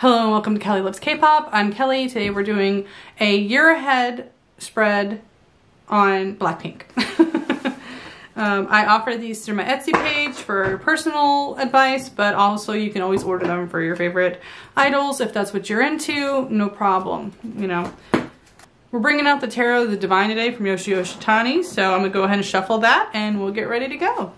Hello and welcome to Kelly Loves K-Pop. I'm Kelly. Today we're doing a year ahead spread on Blackpink. I offer these through my Etsy page for personal advice, but also you can always order them for your favorite idols if that's what you're into. No problem, you know. We're bringing out the Tarot of the Divine today from Yoshi Yoshitani, so I'm gonna go ahead and shuffle that and we'll get ready to go.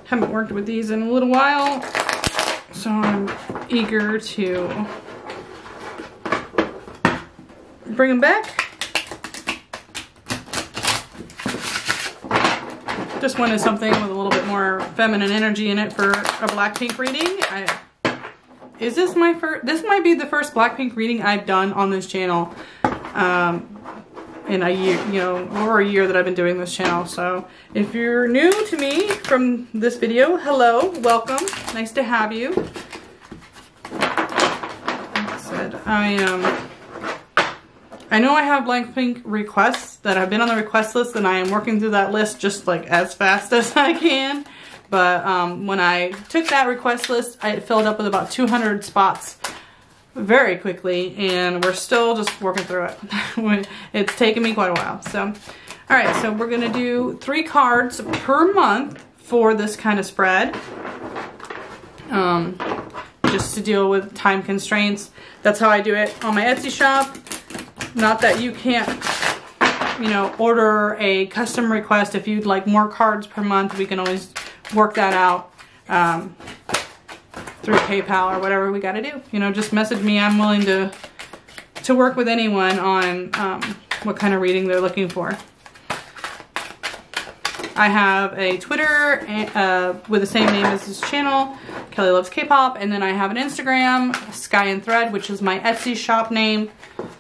Haven't worked with these in a little while, so I'm eager to bring them back. This one is something with a little bit more feminine energy in it for a Blackpink reading. This might be the first Blackpink reading I've done on this channel in a year, you know, over a year that I've been doing this channel. So if you're new to me from this video, hello, welcome, nice to have you. Like I said, I know I have Blackpink requests that have been on the request list, and I am working through that list just like as fast as I can. But when I took that request list, it filled up with about 200 spots very quickly, and we're still just working through it. It's taken me quite a while. So, all right, so we're gonna do 3 cards per month for this kind of spread, just to deal with time constraints. That's how I do it on my Etsy shop. Not that you can't, you know, order a custom request. If you'd like more cards per month, we can always work that out through PayPal or whatever we got to do. You know, just message me. I'm willing to work with anyone on what kind of reading they're looking for. I have a Twitter with the same name as this channel, Kelly Loves K-Pop, and then I have an Instagram, Sky and Thread, which is my Etsy shop name.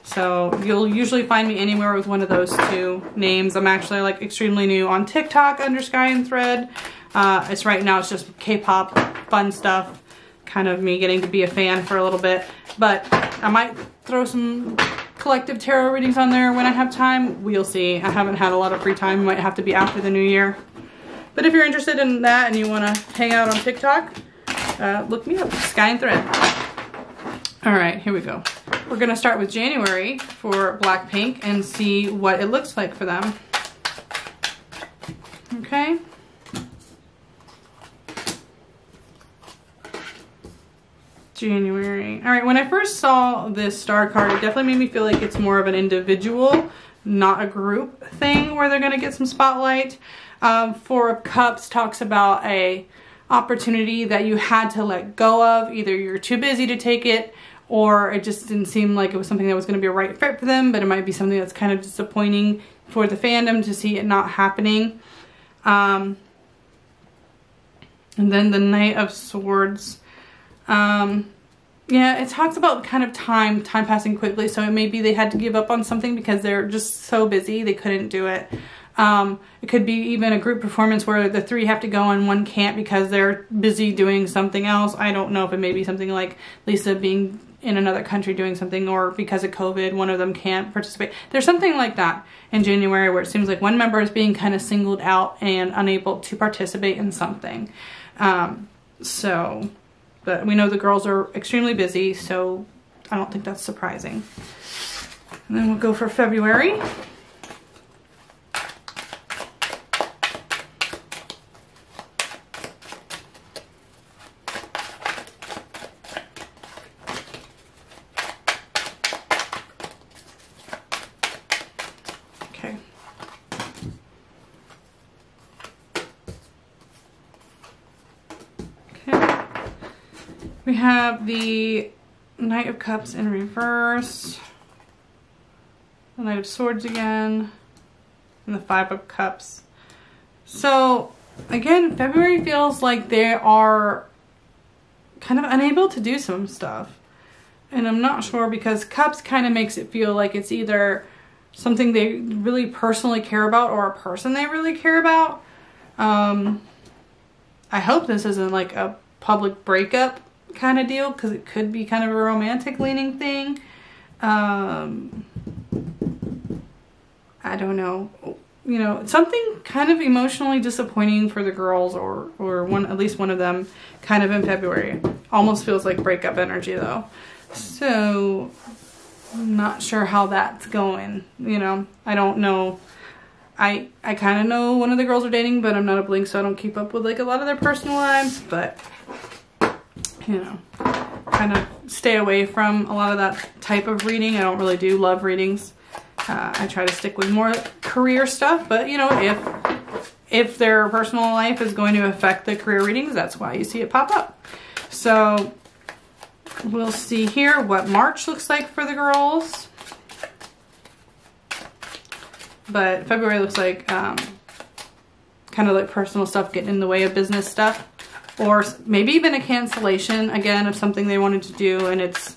So you'll usually find me anywhere with one of those 2 names. I'm actually like extremely new on TikTok under Sky and Thread. It's right now, it's just K-pop fun stuff. Kind of me getting to be a fan for a little bit, but I might throw some collective tarot readings on there when I have time. We'll see. I haven't had a lot of free time. It might have to be after the new year. But if you're interested in that and you want to hang out on TikTok, look me up, Sky and Thread. All right, here we go. We're gonna start with January for Blackpink and see what it looks like for them. Okay. January. All right, when I first saw this star card, it definitely made me feel like it's more of an individual, not a group thing where they're gonna get some spotlight. 4 of Cups talks about a opportunity that you had to let go of. Either you're too busy to take it, or it just didn't seem like it was something that was gonna be a right fit for them, but it might be something that's kind of disappointing for the fandom to see it not happening. And then the Knight of Swords. Yeah, it talks about kind of time passing quickly, so maybe they had to give up on something because they're just so busy they couldn't do it. It could be even a group performance where the 3 have to go and 1 can't because they're busy doing something else. I don't know if it may be something like Lisa being in another country doing something, or because of COVID, one of them can't participate. There's something like that in January where it seems like one member is being kind of singled out and unable to participate in something. But we know the girls are extremely busy, so I don't think that's surprising. And then we'll go for February. Okay. Okay. We have the Knight of Cups in reverse, the Knight of Swords again, and the 5 of Cups. So again, February feels like they are kind of unable to do some stuff. And I'm not sure, because Cups kind of makes it feel like it's either something they really personally care about or a person they really care about. I hope this isn't like a public breakup kind of deal, because it could be kind of a romantic leaning thing. I don't know. You know, something kind of emotionally disappointing for the girls, or at least one of them, kind of in February. Almost feels like breakup energy though. So I'm not sure how that's going. You know, I don't know. I kind of know one of the girls are dating, but I'm not a Blink, so I don't keep up with like a lot of their personal lives. But you know, kind of stay away from a lot of that type of reading. I don't really do love readings. I try to stick with more career stuff, but you know, if their personal life is going to affect the career readings, that's why you see it pop up. So we'll see here what March looks like for the girls. But February looks like kind of like personal stuff getting in the way of business stuff, or maybe even a cancellation again of something they wanted to do and it's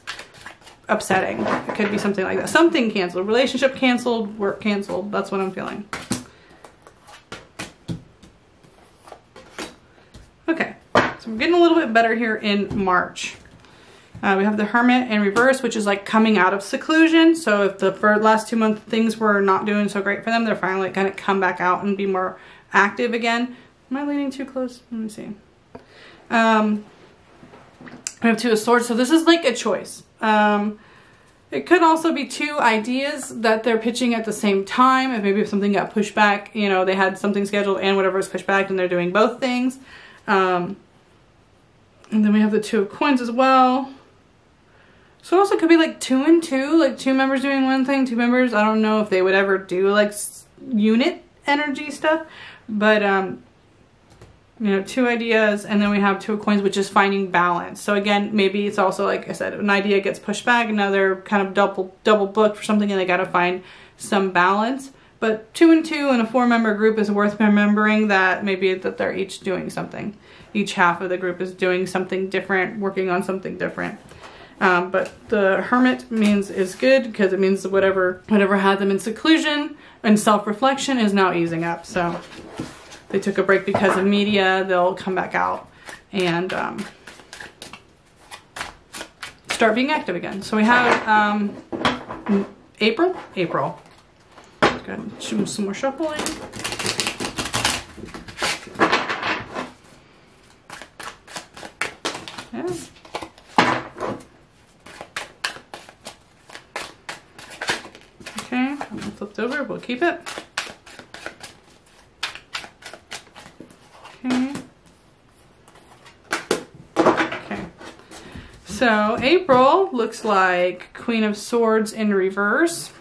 upsetting. It could be something like that. Something canceled. Relationship canceled. Work canceled. That's what I'm feeling. Okay. So we're getting a little bit better here in March. We have the Hermit in reverse, which is like coming out of seclusion. So if the last 2 months things were not doing so great for them, they're finally going to come back out and be more active again. Am I leaning too close? Let me see. We have Two of Swords. So this is like a choice. It could also be two ideas that they're pitching at the same time. If something got pushed back, you know, they had something scheduled and whatever was pushed back and they're doing both things. And then we have the Two of Coins as well. So it also could be like 2 and 2, like 2 members doing one thing, 2 members. I don't know if they would ever do like unit energy stuff, but you know, 2 ideas, and then we have Two of Coins, which is finding balance. So again, maybe it's also, like I said, an idea gets pushed back and now they're kind of double booked for something and they got to find some balance. But 2 and 2 in a 4-member group is worth remembering that maybe that they're each doing something. Each half of the group is doing something different, working on something different. But the Hermit is good because it means whatever had them in seclusion and self-reflection is now easing up. So they took a break because of media. They'll come back out and start being active again. So we have April. Go ahead and do some more shuffling. Yeah. Okay, I'm flipped over. We'll keep it. Okay. So April looks like Queen of Swords in reverse.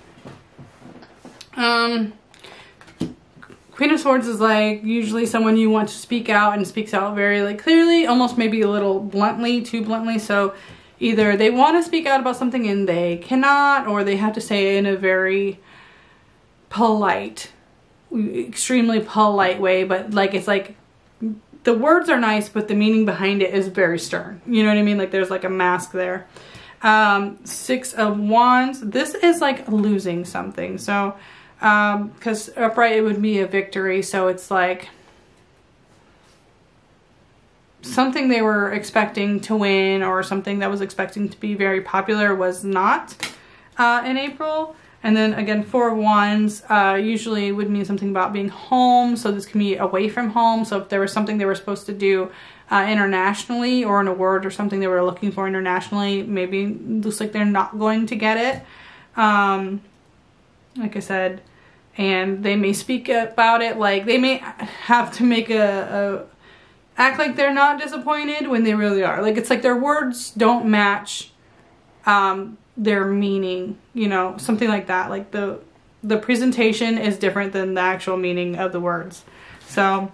Queen of Swords is like usually someone you want to speak out and speaks out very like clearly, almost maybe a little bluntly, too bluntly. So either they want to speak out about something and they cannot, or they have to say it in a very polite, extremely polite way, but like it's like the words are nice, but the meaning behind it is very stern. You know what I mean? Like there's like a mask there. 6 of Wands. This is like losing something. So, because upright it would be a victory. So it's like something they were expecting to win, or something that was expecting to be very popular was not in April. And then again, 4 of Wands usually would mean something about being home. So this can be away from home. So if there was something they were supposed to do internationally, or an award or something they were looking for internationally, maybe it looks like they're not going to get it. Like I said, and they may speak about it, like they may have to make act like they're not disappointed when they really are. Like it's like their words don't match their meaning, you know, something like that. Like the presentation is different than the actual meaning of the words. So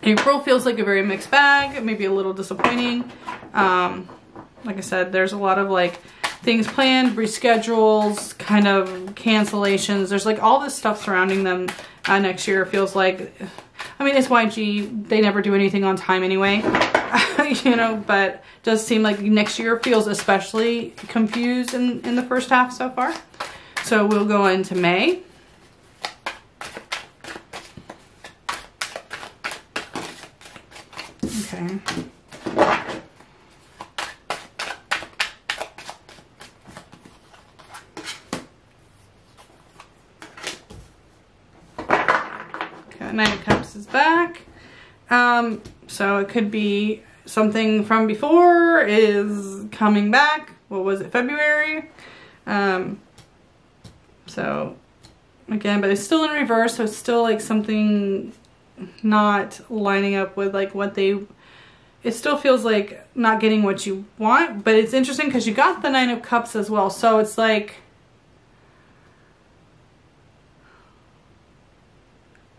April feels like a very mixed bag, maybe a little disappointing. Like I said, there's a lot of like things planned, reschedules, kind of cancellations. There's like all this stuff surrounding them next year. Feels like, I mean, it's YG. They never do anything on time anyway, you know, but does seem like next year feels especially confused in the first half so far. So we'll go into May. Okay, Nine of Cups is back. So it could be something from before is coming back. What was it, February? So again, but it's still in reverse, so it's still like something not lining up with like what they, it still feels like not getting what you want. But it's interesting because you got the Nine of Cups as well, so it's like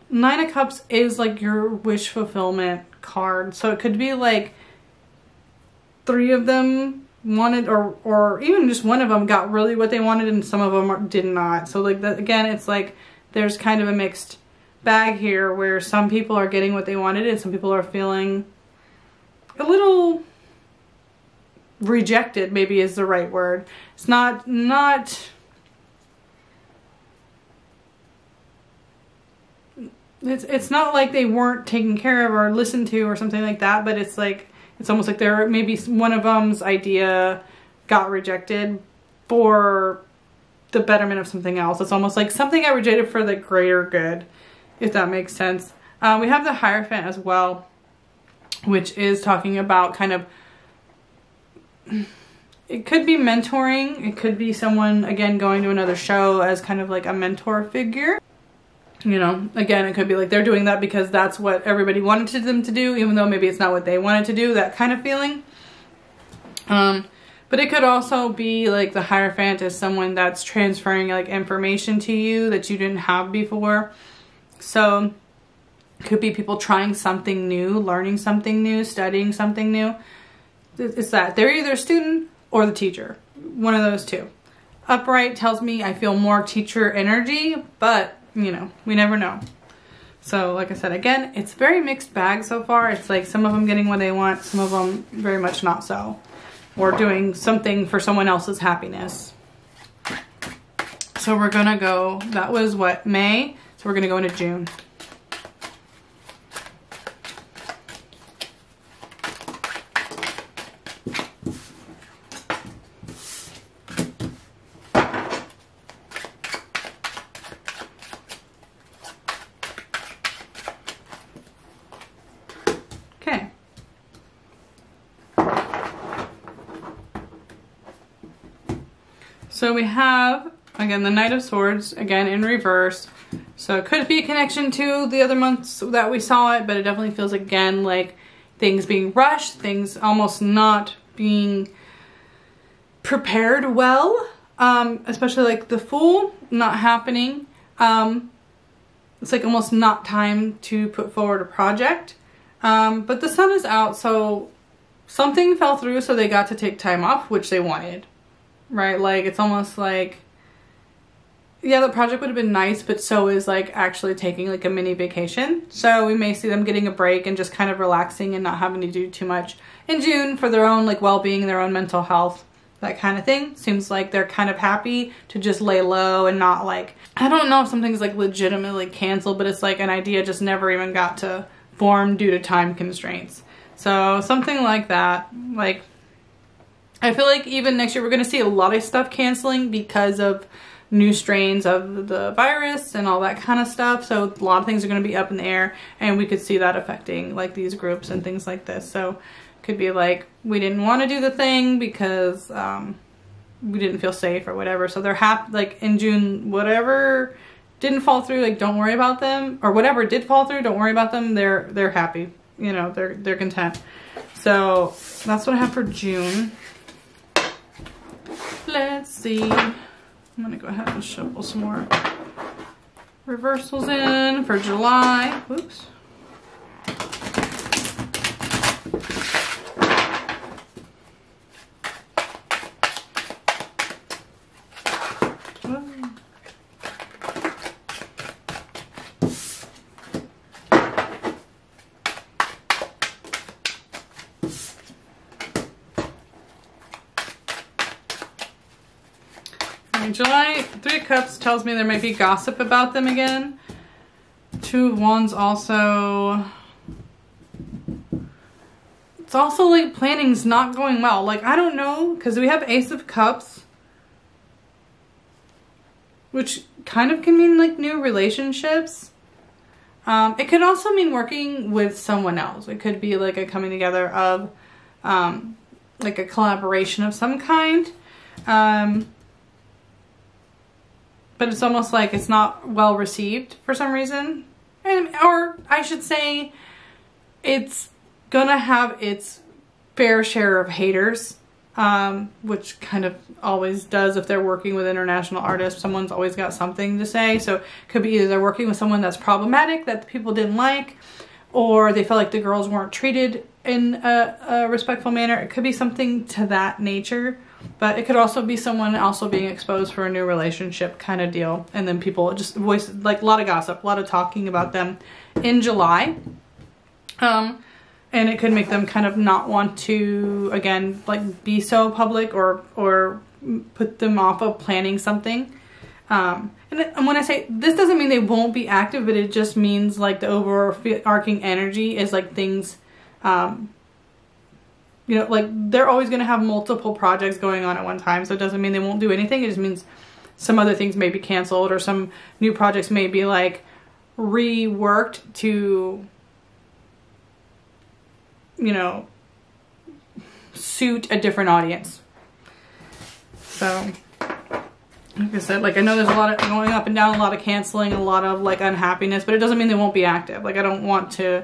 Nine of Cups is like your wish fulfillment card. So it could be like three of them wanted, or even just one of them got really what they wanted and some of them did not. So like that, again, it's like there's kind of a mixed bag here where some people are getting what they wanted and some people are feeling a little rejected, maybe is the right word. It's not it's not like they weren't taken care of or listened to or something like that, but it's like, it's almost like there maybe one of them's idea got rejected for the betterment of something else. It's almost like something got rejected for the greater good, if that makes sense. We have the Hierophant as well, which is talking about kind of, it could be mentoring. It could be someone, again, going to another show as kind of like a mentor figure. You know, again, it could be like they're doing that because that's what everybody wanted them to do, even though maybe it's not what they wanted to do, that kind of feeling. But it could also be like the Hierophant is someone that's transferring like information to you that you didn't have before. So it could be people trying something new, learning something new, studying something new. It's that they're either a student or the teacher, one of those two. Upright tells me I feel more teacher energy, but you know, we never know. So like I said, again, it's very mixed bag so far. It's like some of them getting what they want, some of them very much not so. Or doing something for someone else's happiness. So we're gonna go, that was what, May? So we're gonna go into June. Okay. So we have, again, the Knight of Swords, again, in reverse. So it could be a connection to the other months that we saw it, but it definitely feels, again, like things being rushed, things almost not being prepared well, especially like the Fool not happening. It's like almost not time to put forward a project. But the Sun is out, so something fell through, so they got to take time off, which they wanted, right? Like, it's almost like, yeah, the project would have been nice, but so is like actually taking like a mini vacation. So we may see them getting a break and just kind of relaxing and not having to do too much in June for their own like well-being, their own mental health, that kind of thing. Seems like they're kind of happy to just lay low and not like, I don't know if something's like legitimately canceled, but it's like an idea just never even got to form due to time constraints. So something like that. Like, I feel like even next year we're going to see a lot of stuff canceling because of new strains of the virus and all that kind of stuff. So a lot of things are going to be up in the air, and we could see that affecting like these groups and things like this. So it could be like, we didn't want to do the thing because we didn't feel safe or whatever. So they're happy, like in June, whatever didn't fall through, like don't worry about them, or whatever did fall through, don't worry about them. They're happy, you know, they're content. So that's what I have for June. Let's see. I'm gonna go ahead and shuffle some more reversals in for July. Whoops. July, Three of Cups tells me there might be gossip about them again. Two of Wands also it's also like planning's not going well. Like, I don't know, because we have Ace of Cups, which kind of can mean like new relationships. It could also mean working with someone else. It could be like a coming together of like a collaboration of some kind. But it's almost like it's not well received for some reason. Or I should say it's gonna have its fair share of haters, which kind of always does if they're working with international artists. Someone's always got something to say. So it could be either they're working with someone that's problematic that the people didn't like, or they felt like the girls weren't treated in a respectful manner. It could be something to that nature, but it could also be someone also being exposed for a new relationship kind of deal. And then people just voice, like a lot of gossip, a lot of talking about them in July. And it could make them kind of not want to, again, like be so public or put them off of planning something. And when I say, this doesn't mean they won't be active, but it just means like the overarching energy is like things, you know, like they're always going to have multiple projects going on at one time. So it doesn't mean they won't do anything. It just means some other things may be canceled, or some new projects may be like reworked to, you know, suit a different audience. So, like I said, like I know there's a lot of going up and down, a lot of canceling, a lot of like unhappiness, but it doesn't mean they won't be active. Like I don't want to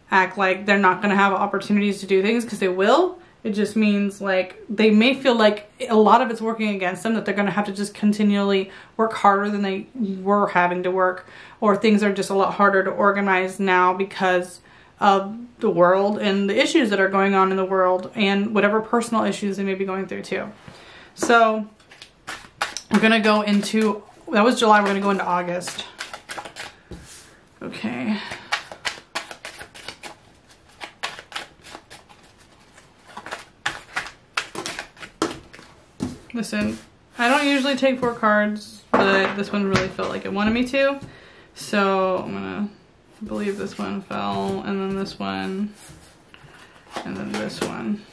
act like they're not going to have opportunities to do things, because they will. It just means like they may feel like a lot of it's working against them, that they're going to have to just continually work harder than they were having to work, or things are just a lot harder to organize now because of the world and the issues that are going on in the world, and whatever personal issues they may be going through too. So we're going to go into, that was July, we're going to go into August. Okay. Listen, I don't usually take 4 cards, but this one really felt like it wanted me to. So I'm gonna, I believe this one fell, and then this one, and then this one.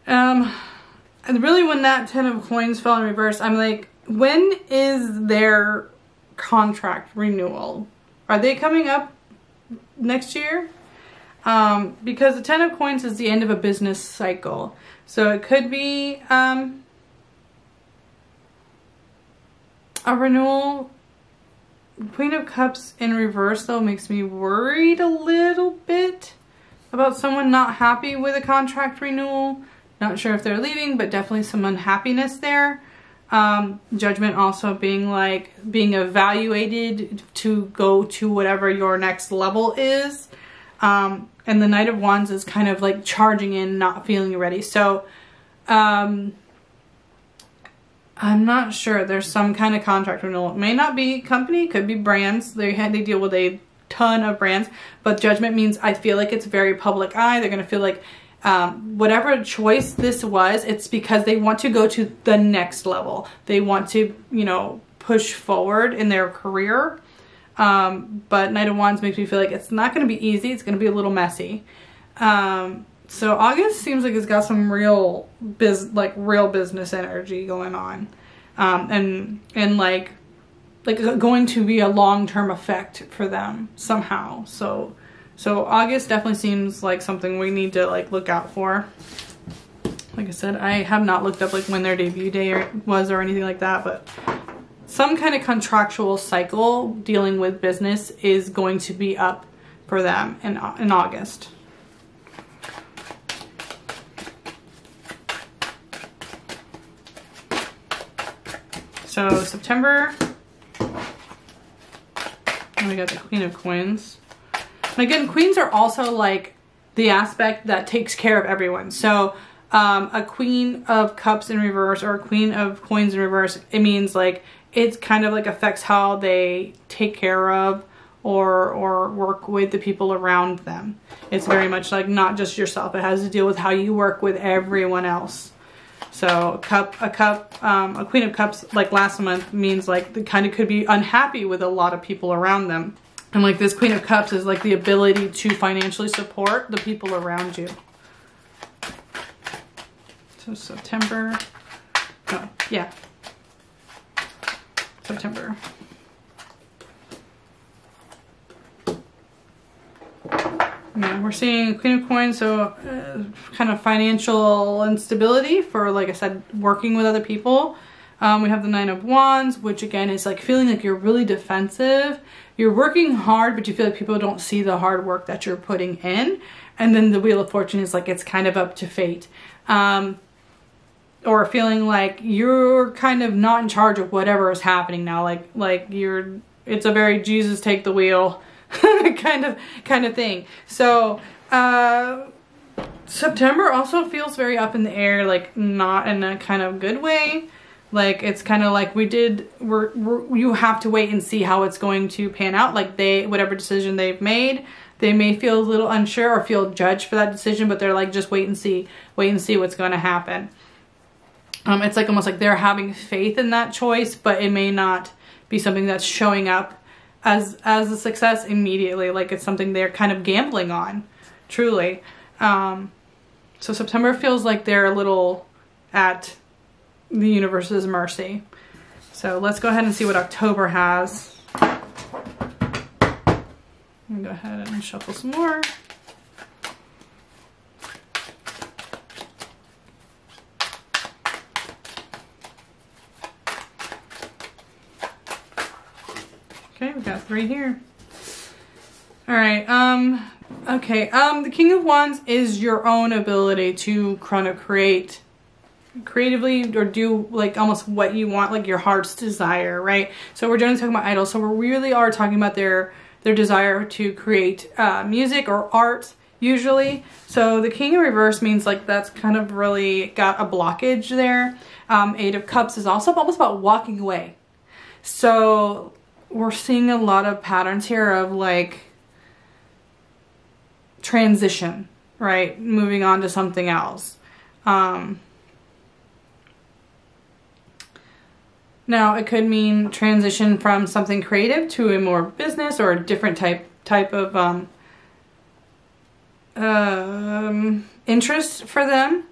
And really when that 10 of coins fell in reverse, I'm like, when is their contract renewal? Are they coming up next year? Because the 10 of coins is the end of a business cycle. So it could be a renewal. Queen of Cups in reverse though makes me worried a little bit about someone not happy with a contract renewal. Not sure if they're leaving, but definitely some unhappiness there. Judgment also being like being evaluated to go to whatever your next level is. And the Knight of Wands is kind of like charging in, not feeling ready. So, I'm not sure. There's some kind of contract renewal. It may not be company, could be brands. They deal with a ton of brands, but Judgment means I feel like it's very public eye. They're going to feel like, whatever choice this was, it's because they want to go to the next level. They want to, you know, push forward in their career. But Knight of Wands makes me feel like it's not going to be easy. It's going to be a little messy. So August seems like it's got some real business energy going on. And like going to be a long-term effect for them somehow. So August definitely seems like something we need to like look out for. Like I said, I have not looked up like when their debut day was or anything like that, but some kind of contractual cycle dealing with business is going to be up for them in August. So September, we got the Queen of Coins. And again, queens are also like the aspect that takes care of everyone. So a Queen of Cups in reverse or a Queen of Coins in reverse, it means like it kind of like affects how they take care of or work with the people around them. It's very much like not just yourself. It has to deal with how you work with everyone else. So a Queen of Cups like last month means like they kind of could be unhappy with a lot of people around them. And like this Queen of Cups is like the ability to financially support the people around you. So September, no, yeah, September. Yeah, we're seeing Queen of Coins, so kind of financial instability for, like I said, working with other people. We have the Nine of Wands, which again is like feeling like you're really defensive. You're working hard, but you feel like people don't see the hard work that you're putting in. And then the Wheel of Fortune is like it's kind of up to fate. Or feeling like you're kind of not in charge of whatever is happening now. Like it's a very Jesus take the wheel kind of thing. So September also feels very up in the air, like not in a kind of good way. Like it's kind of like you have to wait and see how it's going to pan out. Like whatever decision they've made, they may feel a little unsure or feel judged for that decision, but they're like, just wait and see what's going to happen. It's like almost like they're having faith in that choice, but it may not be something that's showing up as a success immediately. Like it's something they're kind of gambling on, truly. So September feels like they're a little at the universe's mercy. So let's go ahead and see what October has. I'm gonna go ahead and shuffle some more. Okay, we got 3 here. All right, okay, the King of Wands is your own ability to kind of create creatively or do like almost what you want, like your heart's desire, right? So we're generally talking about idols, so we really are talking about their desire to create music or art usually. So the King in reverse means like that's kind of really got a blockage there. 8 of Cups is also almost about walking away. So we're seeing a lot of patterns here of like transition, right? Moving on to something else. Now it could mean transition from something creative to a more business or a different type of interest for them.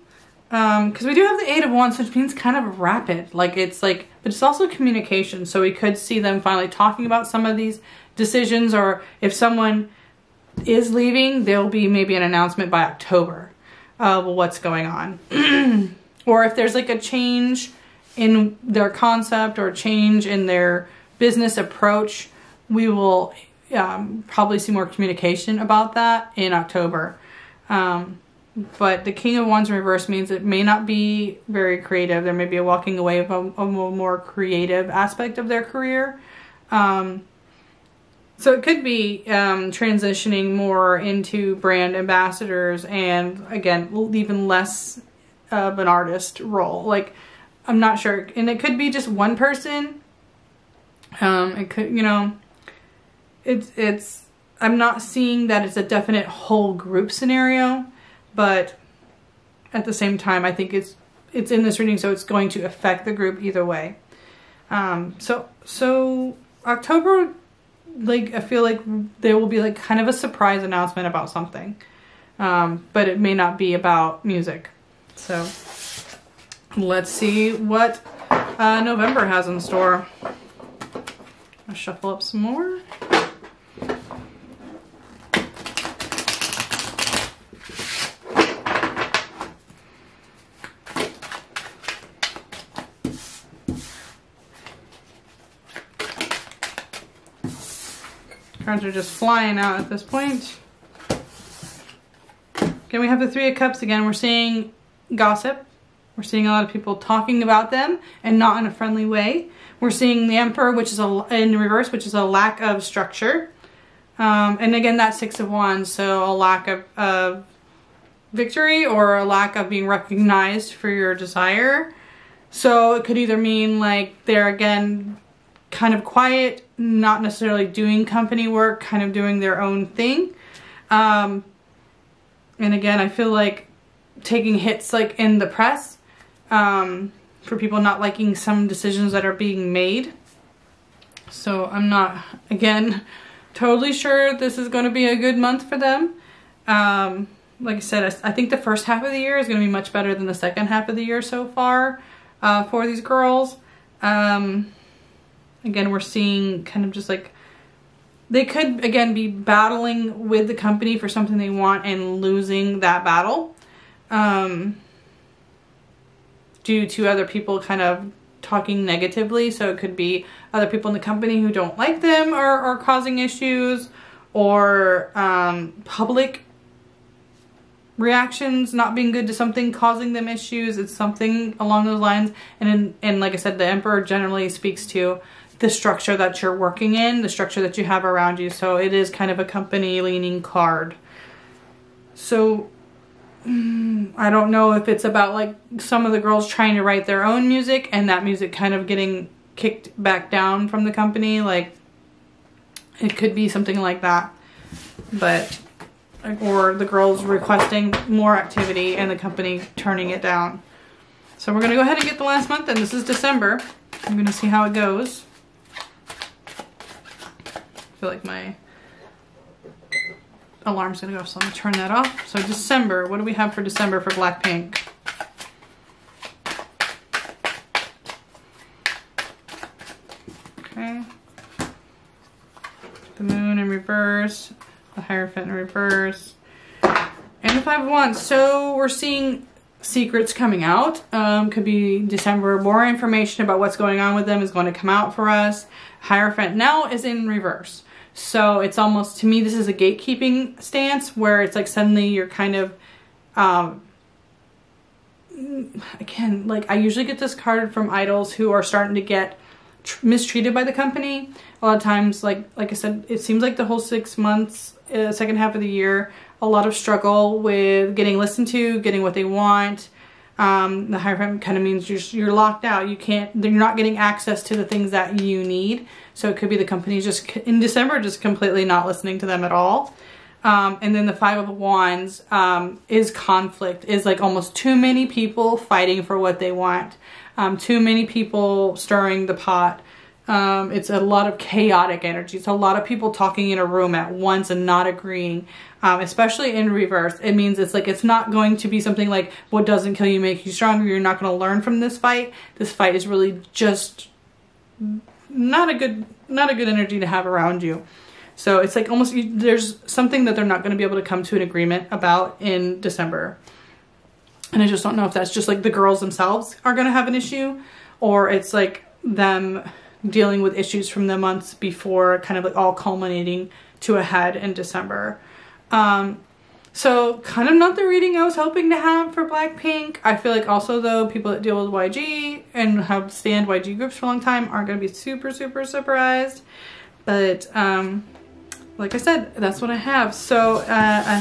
Because we do have the 8 of Wands, which means kind of rapid. Like it's like, but it's also communication. So we could see them finally talking about some of these decisions, or if someone is leaving, there'll be maybe an announcement by October of what's going on. Or if there's like a change in their concept or change in their business approach, we will probably see more communication about that in October. But the King of Wands in reverse means it may not be very creative. There may be a walking away of a more creative aspect of their career. So it could be transitioning more into brand ambassadors and, again, even less of an artist role. Like, I'm not sure. And it could be just one person. It could, you know, it's, I'm not seeing that it's a definite whole group scenario, but at the same time, I think it's in this reading, so it's going to affect the group either way. So October, like, I feel like there will be like kind of a surprise announcement about something, but it may not be about music. So let's see what November has in store. I'll shuffle up some more. Cards are just flying out at this point. Again, we have the 3 of Cups again. We're seeing gossip. We're seeing a lot of people talking about them and not in a friendly way. We're seeing the Emperor, which is in reverse, which is a lack of structure. And again, that 6 of Wands, so a lack of victory or a lack of being recognized for your desire. So it could either mean like they're, again, kind of quiet, not necessarily doing company work, kind of doing their own thing. And again, I feel like taking hits like in the press for people not liking some decisions that are being made. So I'm not, again, totally sure this is going to be a good month for them. Like I said, I think the first half of the year is going to be much better than the second half of the year so far for these girls. Again, we're seeing kind of just like, they could, again, be battling with the company for something they want and losing that battle due to other people kind of talking negatively. So it could be other people in the company who don't like them are causing issues, or public reactions not being good to something causing them issues. It's something along those lines. And like I said, the Emperor generally speaks to the structure that you're working in, the structure that you have around you. So it is kind of a company leaning card. So I don't know if it's about like some of the girls trying to write their own music and that music kind of getting kicked back down from the company. Like, it could be something like that. But, or the girls requesting more activity and the company turning it down. So we're going to go ahead and get the last month, and this is December. I'm going to see how it goes. I feel like my alarm's going to go, so I'm going to turn that off. So December, what do we have for December for BLACKPINK? Okay. The Moon in reverse, the Hierophant in reverse, and the Five of Wands. So we're seeing secrets coming out. Could be December. More information about what's going on with them is going to come out for us. Hierophant now is in reverse. So it's almost, to me, this is a gatekeeping stance where it's like suddenly you're kind of, again, like I usually get this card from idols who are starting to get mistreated by the company. A lot of times, like I said, it seems like the whole 6 months, second half of the year, a lot of struggle with getting listened to, getting what they want. The Hierophant kind of means you're locked out. You're not getting access to the things that you need. So it could be the company's just in December just completely not listening to them at all. And then the Five of Wands is conflict, is like almost too many people fighting for what they want. Too many people stirring the pot. It's a lot of chaotic energy. It's a lot of people talking in a room at once and not agreeing, especially in reverse. It means it's like, it's not going to be something like what doesn't kill you makes you stronger. You're not going to learn from this fight. This fight is really just not a good energy to have around you. So it's like almost, there's something that they're not going to be able to come to an agreement about in December. And I just don't know if that's just like the girls themselves are going to have an issue, or it's like them dealing with issues from the months before kind of like all culminating to a head in December. So kind of not the reading I was hoping to have for BLACKPINK. I feel like also though, people that deal with YG and have stand YG groups for a long time aren't going to be super, super surprised. But like I said, that's what I have. So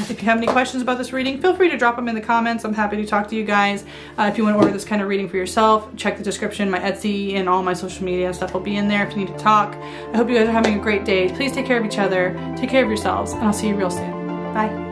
if you have any questions about this reading, feel free to drop them in the comments. I'm happy to talk to you guys. If you want to order this kind of reading for yourself, check the description. My Etsy and all my social media and stuff will be in there if you need to talk. I hope you guys are having a great day. Please take care of each other, take care of yourselves, and I'll see you real soon. Bye.